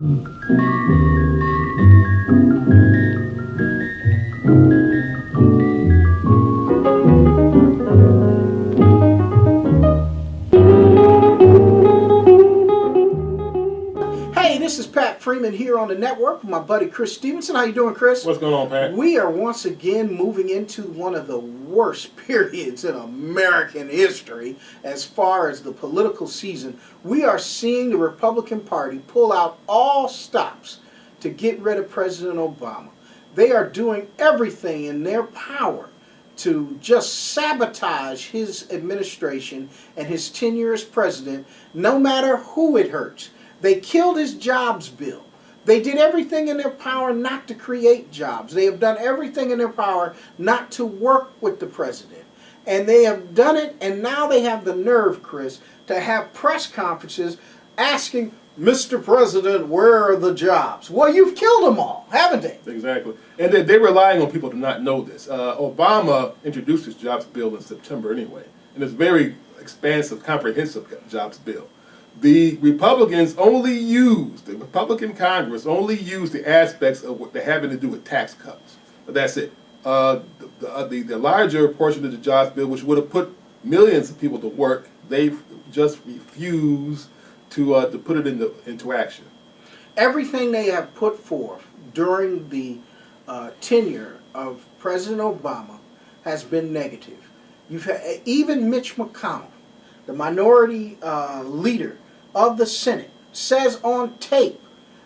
Hey, this is Pat Freeman here on the network with my buddy Chris Stevenson. How you doing, Chris? What's going on, Pat? We are once again moving into one of the worst periods in American history as far as the political season. We are seeing the Republican Party pull out all stops to get rid of President Obama. They are doing everything in their power to just sabotage his administration and his tenure as president, no matter who it hurts. They killed his jobs bill. They did everything in their power not to create jobs. They have done everything in their power not to work with the president. And they have done it, and now they have the nerve, Chris, to have press conferences asking, Mr. President, where are the jobs? Well, you've killed them all, haven't they? Exactly. And they're relying on people to not know this. Obama introduced his jobs bill in September anyway, and it's a very expansive, comprehensive jobs bill. The Republicans only used, the Republican Congress only used the aspects of what they're having to do with tax cuts. But that's it. The larger portion of the jobs bill, which would have put millions of people to work, they've just refused to put it into action. Everything they have put forth during the tenure of President Obama has been negative. You've had, even Mitch McConnell, the minority leader of the Senate, says on tape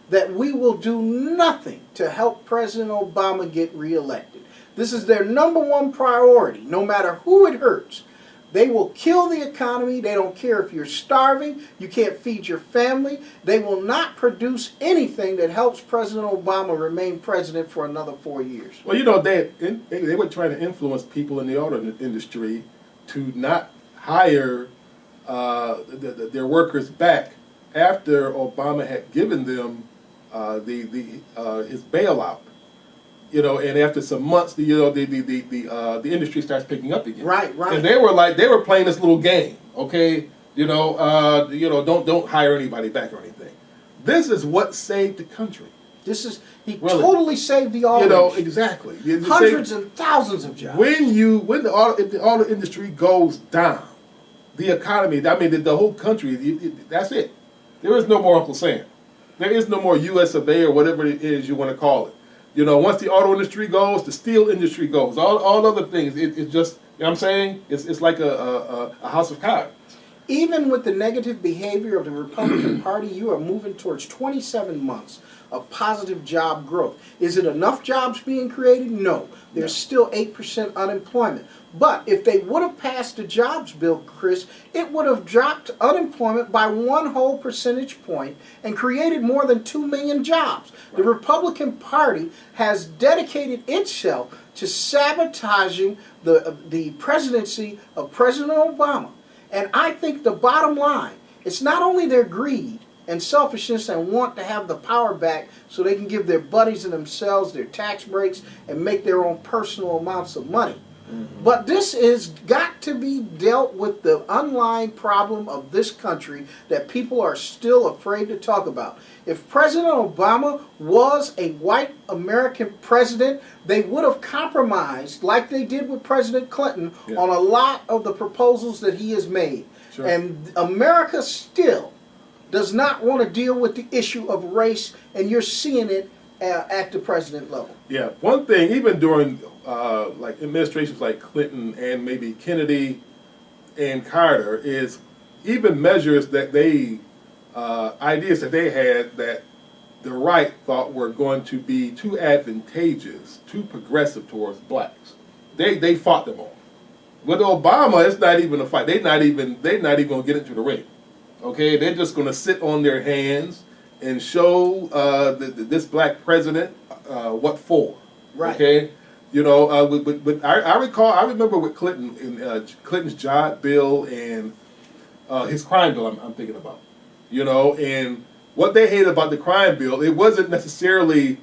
that we will do nothing to help President Obama get reelected. This is their number one priority, no matter who it hurts. They will kill the economy. They don't care if you're starving, you can't feed your family. They will not produce anything that helps President Obama remain president for another 4 years. Well, you know, they were trying to influence people in the auto industry to not hire their workers back after Obama had given them his bailout. You know, and after some months, the industry starts picking up again. Right. And they were playing this little game. Okay, don't hire anybody back or anything. This is what saved the country. He totally saved the auto industry. Exactly. Hundreds and thousands of jobs. If the auto industry goes down, the economy, the whole country, that's it. There is no more Uncle Sam. There is no more US of A or whatever it is you want to call it. You know, once the auto industry goes, the steel industry goes. All other things, it's just, you know what I'm saying? It's like a house of cards. Even with the negative behavior of the Republican Party, you are moving towards 27 months of positive job growth. Is it enough jobs being created? No. There's still 8% unemployment. But if they would have passed the jobs bill, Chris, it would have dropped unemployment by 1 whole percentage point and created more than 2 million jobs. Right. The Republican Party has dedicated itself to sabotaging the presidency of President Obama. And I think the bottom line, it's not only their greed and selfishness and want to have the power back so they can give their buddies and themselves their tax breaks and make their own personal amounts of money. Mm-hmm. But this has got to be dealt with, the underlying problem of this country that people are still afraid to talk about. If President Obama was a white American president, they would have compromised like they did with President Clinton on a lot of the proposals that he has made. Sure. And America still does not want to deal with the issue of race, and you're seeing it at the president level. Yeah, one thing, even during like administrations like Clinton and maybe Kennedy and Carter, is even measures that ideas that they had that the right thought were going to be too advantageous, too progressive towards blacks. They fought them all. With Obama, it's not even a fight. They're not even going to get into the ring. Okay, they're just going to sit on their hands and show this black president what for. Right. Okay. You know, I remember with Clinton and Clinton's job bill and his crime bill. I'm thinking about. You know, and what they hated about the crime bill, it wasn't necessarily,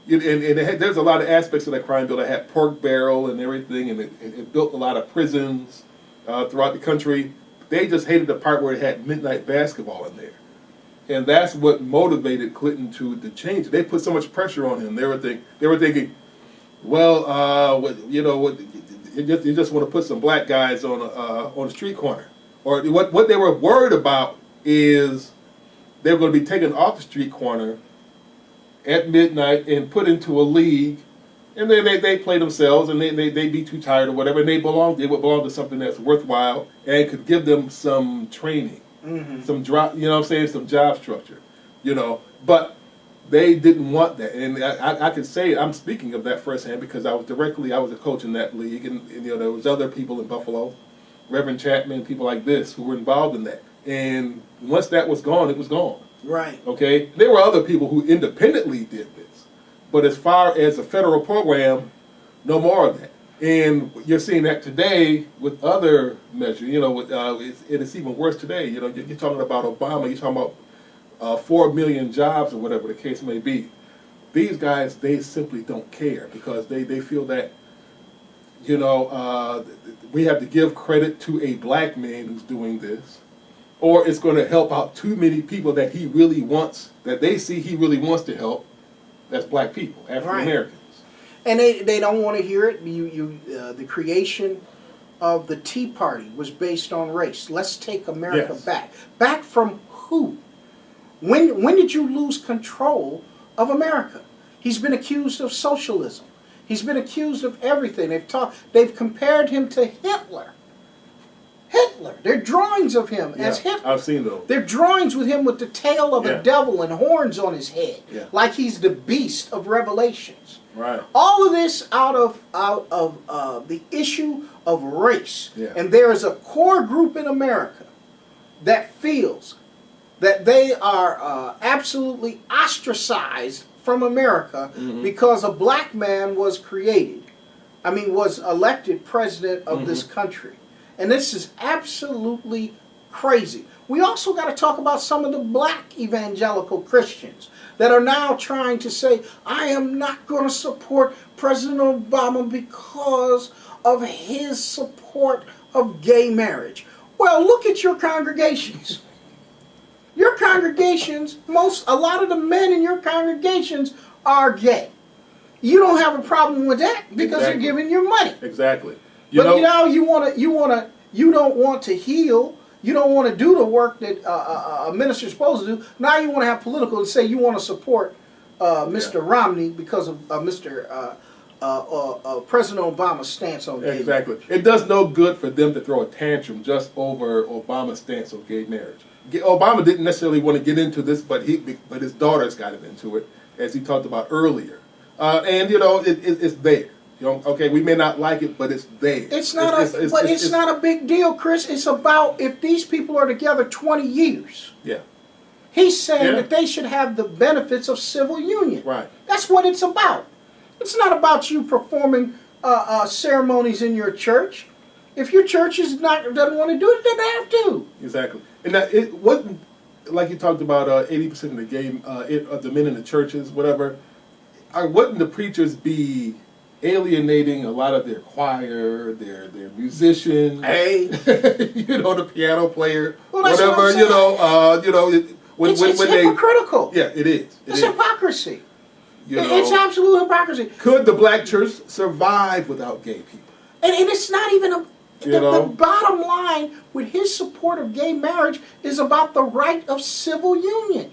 there's a lot of aspects of that crime bill that had pork barrel and everything, and it built a lot of prisons throughout the country. They just hated the part where it had midnight basketball in there. And that's what motivated Clinton to change it. They put so much pressure on him. They were thinking, well, you just want to put some black guys on a street corner, or what they were worried about is they were going to be taken off the street corner at midnight and put into a league, and then they play themselves, and they'd be too tired or whatever, and they would belong to something that's worthwhile and could give them some training, some some job structure, but they didn't want that. And I could say, I'm speaking of that firsthand because I was a coach in that league, and there was other people in Buffalo, Reverend Chapman, people like this who were involved in that. And once that was gone, it was gone. Right. Okay? There were other people who independently did this. But as far as a federal program, no more of that. And you're seeing that today with other measures. It is even worse today. You're talking about Obama, you're talking about 4 million jobs or whatever the case may be. These guys, they simply don't care because they feel that, we have to give credit to a black man who's doing this, or it's going to help out too many people that they see he really wants to help. That's black people, African Americans. And they don't want to hear it. The creation of the Tea Party was based on race. Let's take America back. Back from who? When did you lose control of America? He's been accused of socialism. He's been accused of everything. They've compared him to Hitler. They're drawings of him as Hitler. I've seen those. They're drawings with him with the tail of a devil and horns on his head, like he's the beast of Revelations. Right. All of this out of the issue of race. Yeah. And there is a core group in America that feels that they are absolutely ostracized from America because a black man was elected president of this country. And this is absolutely crazy. We also got to talk about some of the black evangelical Christians that are now trying to say, I am not going to support President Obama because of his support of gay marriage. Well, look at your congregations. Your congregations, a lot of the men in your congregations are gay. You don't have a problem with that because they're giving you money. Exactly. You don't want to heal. You don't want to do the work that a minister's supposed to do. Now you want to have political and say you want to support Mr. Romney because of President Obama's stance on gay marriage. Exactly. It does no good for them to throw a tantrum just over Obama's stance on gay marriage. Obama didn't necessarily want to get into this, but his daughters got him into it, as he talked about earlier. It's there. Okay, we may not like it, but it's there. It's not a big deal, Chris. It's about if these people are together 20 years. Yeah. He's saying that they should have the benefits of civil union. Right. That's what it's about. It's not about you performing ceremonies in your church. If your church doesn't want to do it, then they have to. Exactly. And that it wasn't like you talked about 80% of the the men in the churches, whatever. Wouldn't the preachers be alienating a lot of their choir, their musicians, the piano player, whatever, It's hypocritical. It is. It's hypocrisy. It's absolute hypocrisy. Could the black church survive without gay people? And it's not even the bottom line with his support of gay marriage is about the right of civil union.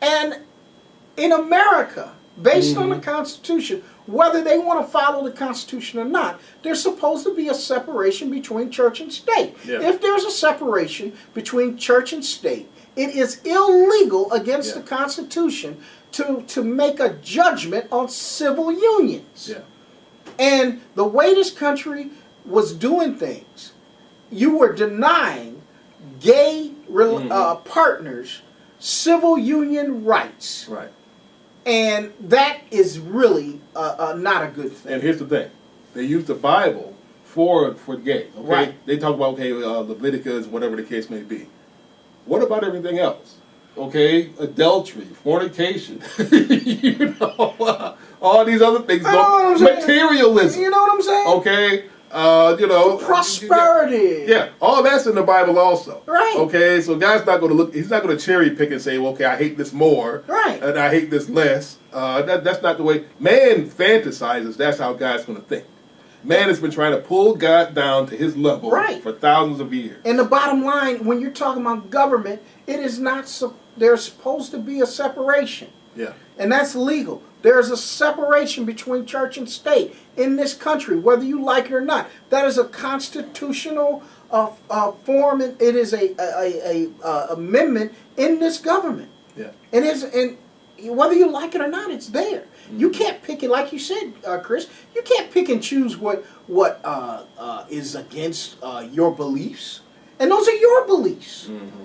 And in America, based on the Constitution, whether they want to follow the Constitution or not, there's supposed to be a separation between church and state. Yeah. If there's a separation between church and state, it is illegal against the Constitution to make a judgment on civil unions. Yeah. And the way this country was doing things, you were denying gay partners civil union rights. Right. And that is really not a good thing. And here's the thing. They use the Bible for gay. Okay? Right. They talk about, Leviticus, whatever the case may be. What about everything else? Okay? Adultery, fornication, all these other things. Materialism. Materialism. You know what I'm saying? Okay? prosperity. Yeah, all that's in the Bible also. Right. Okay, so God's not going to look. He's not going to cherry pick and say, okay, I hate this more, Right. and I hate this less. That's not the way man fantasizes. That's how God's going to think. Man has been trying to pull God down to his level for thousands of years. And the bottom line, when you're talking about government, it is not. There's supposed to be a separation. Yeah. And that's legal. There's a separation between church and state in this country, whether you like it or not. That is a constitutional form, and it is a amendment in this government. Yeah. And whether you like it or not, it's there. Mm-hmm. You can't pick it, like you said, Chris. You can't pick and choose what is against your beliefs, and those are your beliefs. Mm-hmm.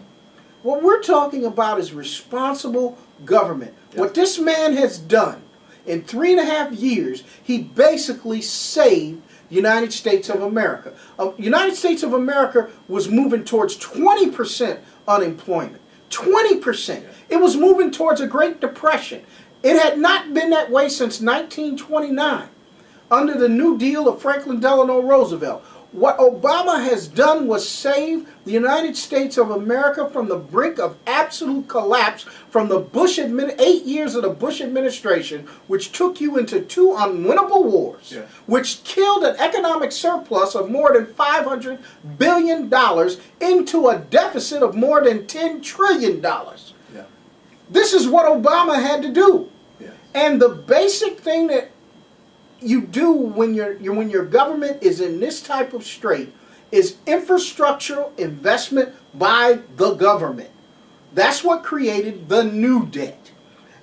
What we're talking about is responsible government. Yes. What this man has done in 3.5 years, he basically saved the United States of America. United States of America was moving towards 20% unemployment. 20%. Yeah. It was moving towards a Great Depression. It had not been that way since 1929, under the New Deal of Franklin Delano Roosevelt. What Obama has done was save the United States of America from the brink of absolute collapse from the 8 years of the Bush administration, which took you into 2 unwinnable wars, which killed an economic surplus of more than $500 billion into a deficit of more than $10 trillion. Yeah. This is what Obama had to do. Yeah. And the basic thing that you do when your government is in this type of strait is infrastructural investment by the government. That's what created the new debt.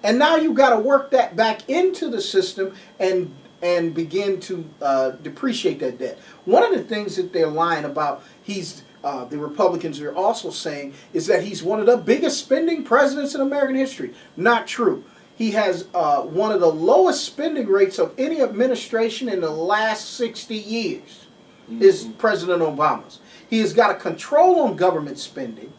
And now you've got to work that back into the system and begin to depreciate that debt. One of the things that they're lying about, the Republicans are also saying, is that he's one of the biggest spending presidents in American history. Not true. He has one of the lowest spending rates of any administration in the last 60 years, is President Obama's. He has got a control on government spending,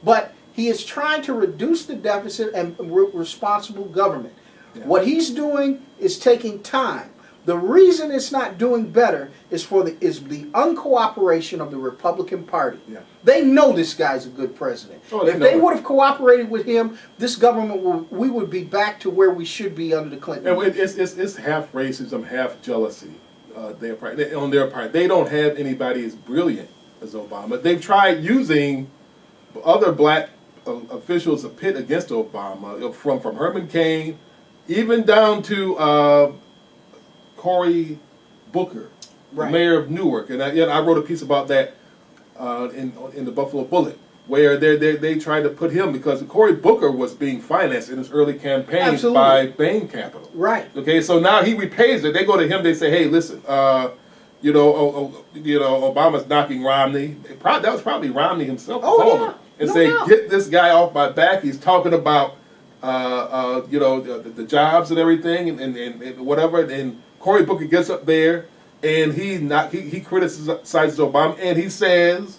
but he is trying to reduce the deficit and responsible government. Yeah. What he's doing is taking time. The reason it's not doing better is the uncooperation of the Republican Party. Yeah. They know this guy's a good president. If they would have cooperated with him, this government we would be back to where we should be under the Clinton. And it's half racism, half jealousy. On their part, they don't have anybody as brilliant as Obama. They've tried using other black officials to pit against Obama, from Herman Cain, even down to Cory Booker, the mayor of Newark, and I wrote a piece about that in the Buffalo Bullet, where they tried to put him, because Cory Booker was being financed in his early campaigns by Bain Capital. Right. Okay, so now he repays it. They go to him. They say, "Hey, listen, Obama's knocking Romney." That was probably Romney himself. And say, "Get this guy off my back. He's talking about the jobs and everything and whatever." And Cory Booker gets up there and he criticizes Obama, and he says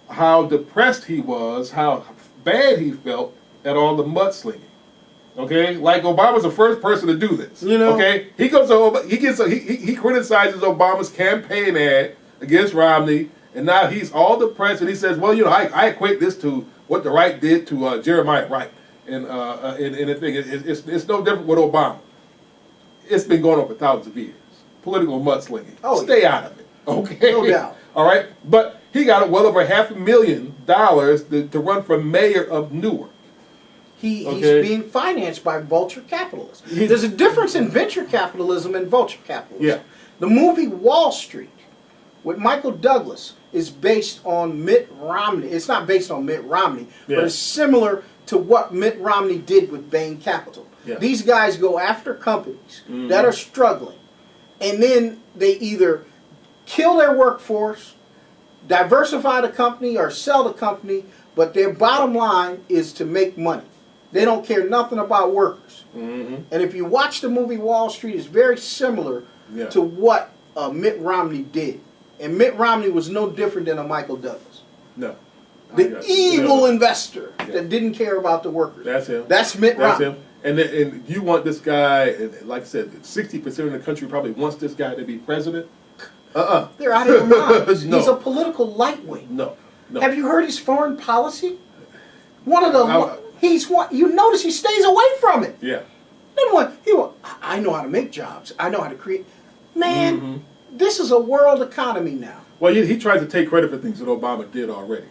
how depressed he was, how bad he felt at all the mudslinging. Okay, like Obama's the first person to do this. Okay, he goes over, he criticizes Obama's campaign ad against Romney, and now he's all depressed, and he says, "Well, I equate this to what the right did to Jeremiah Wright." And the thing it's no different with Obama. It's been going on for thousands of years. Political mudslinging. Stay out of it. Okay? No doubt. All right? But he got well over $500,000 to run for mayor of Newark. He's being financed by vulture capitalists. There's a difference in venture capitalism and vulture capitalism. Yeah. The movie Wall Street with Michael Douglas is based on Mitt Romney. It's not based on Mitt Romney, but it's similar to what Mitt Romney did with Bain Capital. Yeah. These guys go after companies that are struggling, and then they either kill their workforce, diversify the company, or sell the company, but their bottom line is to make money. They don't care nothing about workers. And if you watch the movie Wall Street, it's very similar to what Mitt Romney did. And Mitt Romney was no different than a Michael Douglas. No. The evil investor that didn't care about the workers. That's him. That's Mitt Romney. That's him. And you want this guy, like I said, 60% of the country probably wants this guy to be president. They're out of their minds. No. He's a political lightweight. No. Have you heard his foreign policy? One of the you notice he stays away from it. Yeah. I know how to make jobs. I know how to create. Man, this is a world economy now. Well, he tries to take credit for things that Obama did already.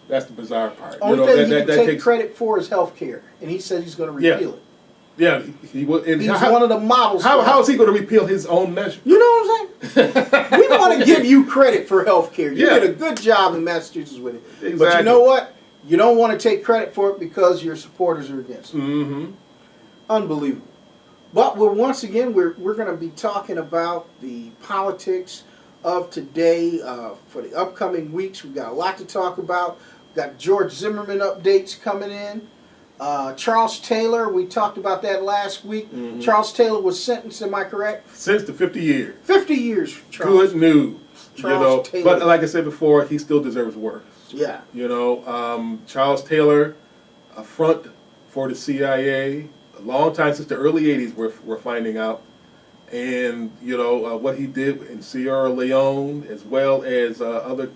That's the bizarre part. Only thing he can take credit for is health care, and he said he's going to repeal it. Yeah, he will. And he's one of the models. How is he going to repeal his own measure? You know what I'm saying? We want to give you credit for health care. You did a good job in Massachusetts with it. Exactly. But you know what? You don't want to take credit for it because your supporters are against it. Unbelievable. But once again, we're going to be talking about the politics of today for the upcoming weeks. We've got a lot to talk about. We've got George Zimmerman updates coming in. Charles Taylor, we talked about that last week. Charles Taylor was sentenced, am I correct? Sentenced to 50 years. 50 years, Charles. Good news. Charles Taylor. But like I said before, he still deserves worse. Yeah. Charles Taylor, a front for the CIA, a long time since the early 80s we're finding out. And, what he did in Sierra Leone as well as other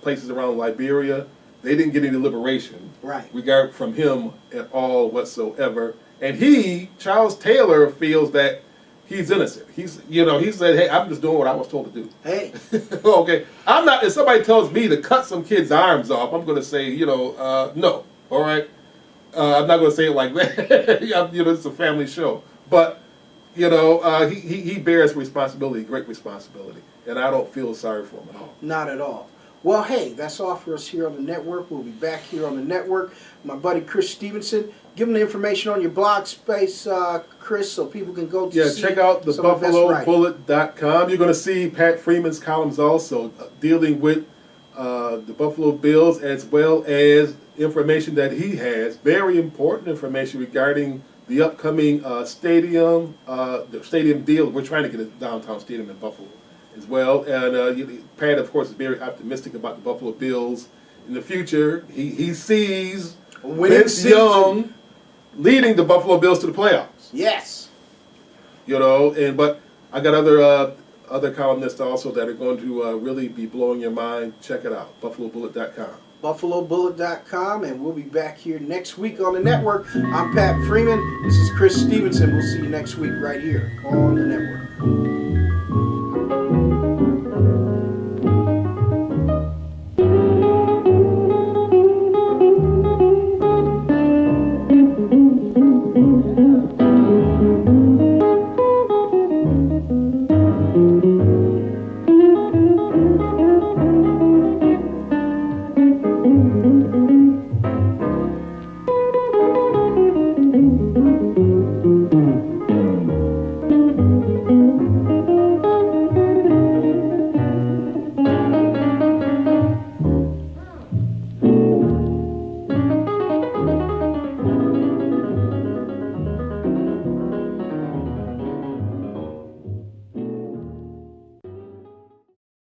places around Liberia, they didn't get any liberation regard from him at all whatsoever. And Charles Taylor, feels that he's innocent. He said, hey, I'm just doing what I was told to do. Hey. Okay. I'm not, if somebody tells me to cut some kid's arms off, I'm going to say, no. All right. I'm not going to say it like that. It's a family show. But, he bears responsibility, great responsibility. And I don't feel sorry for him at all. Not at all. Well, hey, that's all for us here on the network. We'll be back here on the network. My buddy Chris Stevenson, give them the information on your blog space, Chris, so people can go to see. Check out the BuffaloBullet.com. You're going to see Pat Freeman's columns also dealing with the Buffalo Bills as well as information that he has, very important information regarding the upcoming stadium, the stadium deal. We're trying to get a downtown stadium in Buffalo as well. And Pat, of course, is very optimistic about the Buffalo Bills in the future. He sees Vince Young leading the Buffalo Bills to the playoffs. Yes. But I got other columnists also that are going to really be blowing your mind. Check it out, BuffaloBullet.com. BuffaloBullet.com, and we'll be back here next week on the network. I'm Pat Freeman. This is Chris Stevenson. We'll see you next week right here on the network.